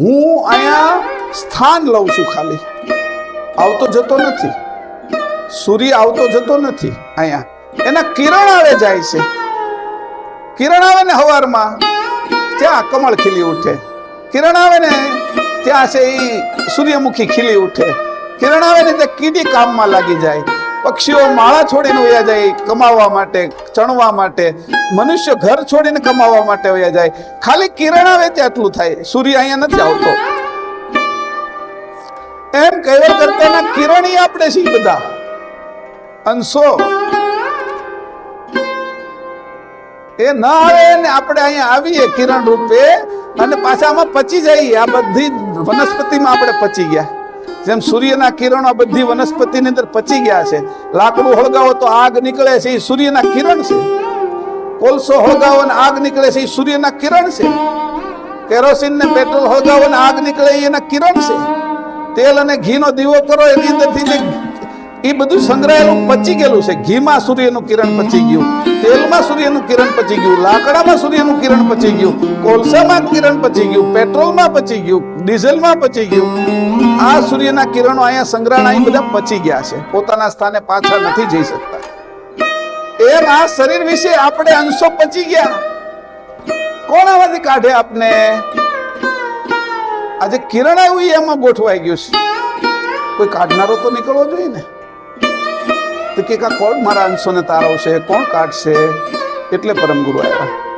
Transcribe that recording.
હું અહીંયા સ્થાન લઉં છું, ખાલી આવતો જતો નથી. સૂર્ય આવતો જતો નથી. અહીંયા એના કિરણ આવે જાય છે. કિરણ આવે ને હવારમાં ત્યાં કમળ ખીલી ઉઠે. કિરણ આવે ને ત્યાં છે એ સૂર્યમુખી ખીલી ઉઠે. કિરણ આવે ને ત્યાં કીડી કામમાં લાગી જાય. પક્ષીઓ માળા છોડીને વયા જાય કમાવા માટે, ચણવા માટે. મનુષ્ય ઘર છોડીને કમાવા માટે વયા જાય. ખાલી કિરણ આવે ત્યાં આટલું થાય. સૂર્ય અહીંયા નથી આવતો. એમ કહેવા કરતાના કિરણી આપણે છીએ બધા અંશો. એ ન આવે ને આપણે અહીંયા આવીએ કિરણ રૂપે અને પાછા આમાં પચી જઈએ. આ બધી વનસ્પતિમાં આપણે પચી ગયા. જેમ સૂર્યના કિરણો બધી વનસ્પતિની અંદર પચી ગયા છે. લાકડું હળગાવો તો આગ નીકળે છે, એ સૂર્યના કિરણ છે. કોલસો હળગાવો અને આગ નીકળે છે, એ સૂર્યના કિરણ છે. કેરોસીન ને પેટ્રોલ હળગાવો અને આગ નીકળે એના કિરણ છે. તેલ અને ઘીનો દીવો કરો એની અંદરથી એ બધું સંગ્રહાયેલું પચી ગયેલું છે. ઘીમાં સૂર્યનું કિરણ પચી ગયું, તેલમાં સૂર્યનું કિરણ પચી ગયું, લાકડામાં સૂર્યનું કિરણ પચી ગયું, કોલસામાં કિરણ પચી ગયું, પેટ્રોલમાં પચી ગયું, ડીઝલમાં પચી ગયું. આ સૂર્યના કિરણો અહીંયા સંગ્રહાણા બધા પચી ગયા છે. પોતાના સ્થાને પાછા નથી જઈ શકતા. એમ આ શરીર વિશે આપણે અંશો પચી ગયા. કોણ આમાંથી કાઢે આપને? આજે કિરણ આવ્યું એમાં ગોઠવાઈ ગયું છે. કોઈ કાઢનારો તો નીકળવો જોઈએ ને. તો કે કોણ મારા અંશોને તારવશે, કોણ કાઢશે? એટલે પરમ ગુરુ આવ્યા.